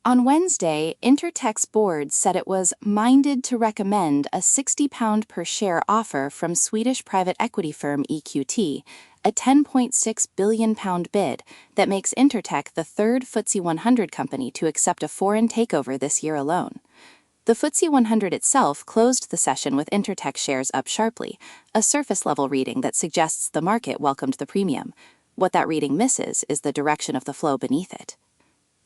On Wednesday, Intertek's board said it was minded to recommend a £60 per share offer from Swedish private equity firm EQT, a £10.6 billion bid that makes Intertek the third FTSE 100 company to accept a foreign takeover this year alone. The FTSE 100 itself closed the session with Intertek shares up sharply, a surface-level reading that suggests the market welcomed the premium. What that reading misses is the direction of the flow beneath it.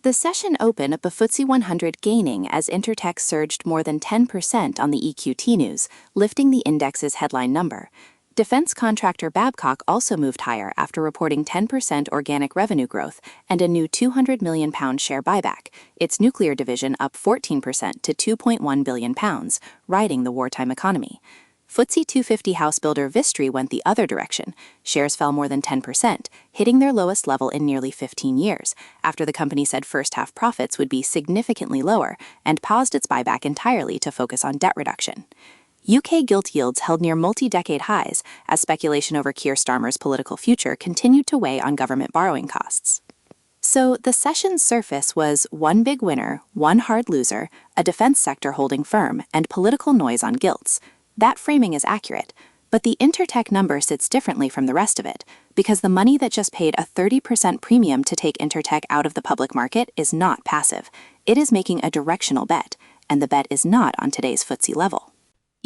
The session opened the FTSE 100 gaining as Intertek surged more than 10% on the EQT news, lifting the index's headline number. Defense contractor Babcock also moved higher after reporting 10% organic revenue growth and a new £200 million share buyback, its nuclear division up 14% to £2.1 billion, riding the wartime economy. FTSE 250 house builder Vistry went the other direction. Shares fell more than 10%, hitting their lowest level in nearly 15 years, after the company said first-half profits would be significantly lower and paused its buyback entirely to focus on debt reduction. UK gilt yields held near multi-decade highs as speculation over Keir Starmer's political future continued to weigh on government borrowing costs. So the session's surface was one big winner, one hard loser, a defense sector holding firm, and political noise on gilts. That framing is accurate, but the Intertek number sits differently from the rest of it, because the money that just paid a 30% premium to take Intertek out of the public market is not passive. It is making a directional bet, and the bet is not on today's FTSE level.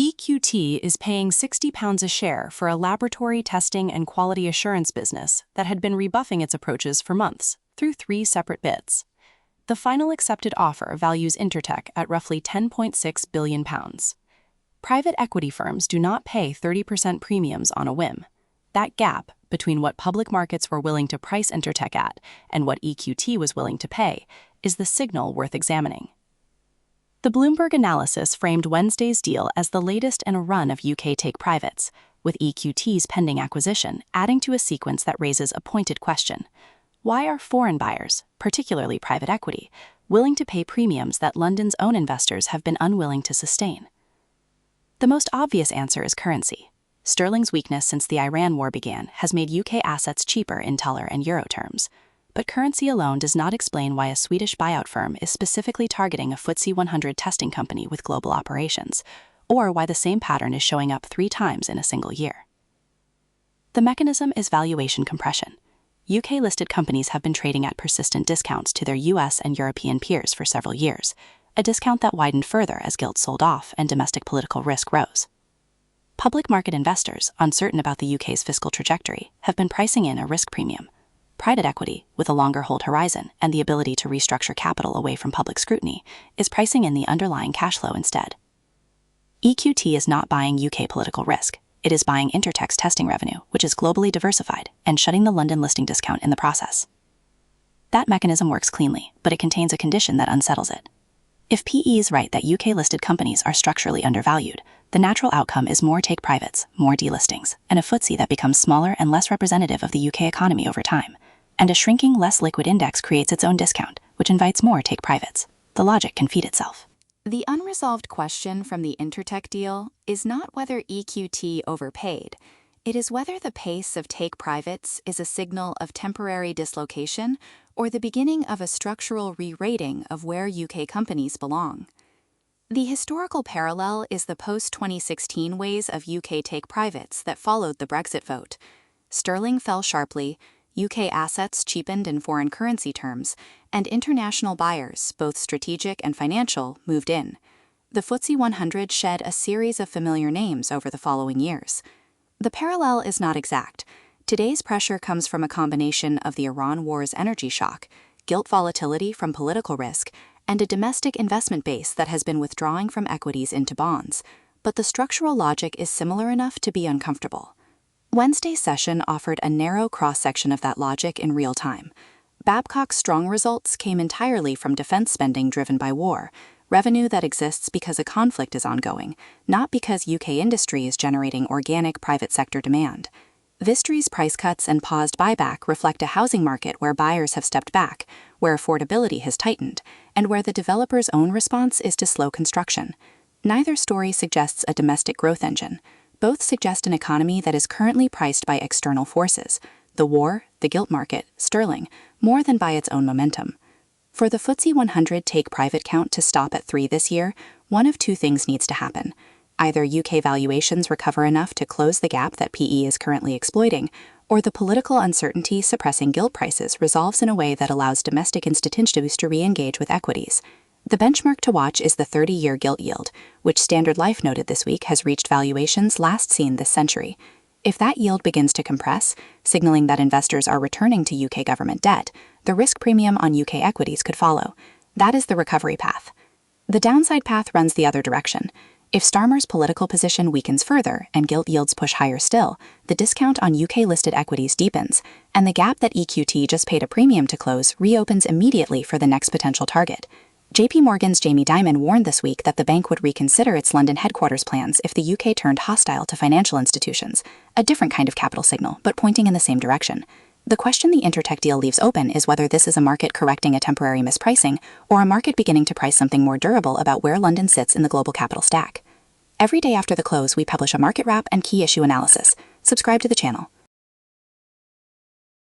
EQT is paying £60 a share for a laboratory testing and quality assurance business that had been rebuffing its approaches for months, through 3 separate bids. The final accepted offer values Intertek at roughly £10.6 billion. Private equity firms do not pay 30% premiums on a whim. That gap between what public markets were willing to price Intertek at and what EQT was willing to pay is the signal worth examining. The Bloomberg analysis framed Wednesday's deal as the latest in a run of UK take-privates, with EQT's pending acquisition adding to a sequence that raises a pointed question. Why are foreign buyers, particularly private equity, willing to pay premiums that London's own investors have been unwilling to sustain? The most obvious answer is currency. Sterling's weakness since the Iran war began has made UK assets cheaper in dollar and euro terms. But currency alone does not explain why a Swedish buyout firm is specifically targeting a FTSE 100 testing company with global operations, or why the same pattern is showing up 3 times in a single year. The mechanism is valuation compression. UK-listed companies have been trading at persistent discounts to their US and European peers for several years, a discount that widened further as gilts sold off and domestic political risk rose. Public market investors, uncertain about the UK's fiscal trajectory, have been pricing in a risk premium. Private equity, with a longer hold horizon and the ability to restructure capital away from public scrutiny, is pricing in the underlying cash flow instead. EQT is not buying UK political risk. It is buying Intertek's testing revenue, which is globally diversified, and shutting the London listing discount in the process. That mechanism works cleanly, but it contains a condition that unsettles it. If PE is right that UK-listed companies are structurally undervalued, the natural outcome is more take-privates, more delistings, and a FTSE that becomes smaller and less representative of the UK economy over time. And a shrinking, less liquid index creates its own discount, which invites more take-privates. The logic can feed itself. The unresolved question from the Intertek deal is not whether EQT overpaid. It is whether the pace of take-privates is a signal of temporary dislocation or the beginning of a structural re-rating of where UK companies belong. The historical parallel is the post-2016 waves of UK take-privates that followed the Brexit vote. Sterling fell sharply, UK assets cheapened in foreign currency terms, and international buyers, both strategic and financial, moved in. The FTSE 100 shed a series of familiar names over the following years. The parallel is not exact. Today's pressure comes from a combination of the Iran war's energy shock, gilt volatility from political risk, and a domestic investment base that has been withdrawing from equities into bonds. But the structural logic is similar enough to be uncomfortable. Wednesday's session offered a narrow cross-section of that logic in real time. Babcock's strong results came entirely from defense spending driven by war, revenue that exists because a conflict is ongoing, not because UK industry is generating organic private sector demand. Vistry's price cuts and paused buyback reflect a housing market where buyers have stepped back, where affordability has tightened, and where the developer's own response is to slow construction. Neither story suggests a domestic growth engine. Both suggest an economy that is currently priced by external forces, the war, the gilt market, sterling, more than by its own momentum. For the FTSE 100 take-private count to stop at 3 this year, one of two things needs to happen. Either UK valuations recover enough to close the gap that PE is currently exploiting, or the political uncertainty suppressing gilt prices resolves in a way that allows domestic institutions to re-engage with equities. The benchmark to watch is the 30-year gilt yield, which Standard Life noted this week has reached valuations last seen this century. If that yield begins to compress, signaling that investors are returning to UK government debt, the risk premium on UK equities could follow. That is the recovery path. The downside path runs the other direction. If Starmer's political position weakens further and gilt yields push higher still, the discount on UK-listed equities deepens, and the gap that EQT just paid a premium to close reopens immediately for the next potential target. JP Morgan's Jamie Dimon warned this week that the bank would reconsider its London headquarters plans if the UK turned hostile to financial institutions, a different kind of capital signal, but pointing in the same direction. The question the Intertek deal leaves open is whether this is a market correcting a temporary mispricing or a market beginning to price something more durable about where London sits in the global capital stack. Every day after the close, we publish a market wrap and key issue analysis. Subscribe to the channel.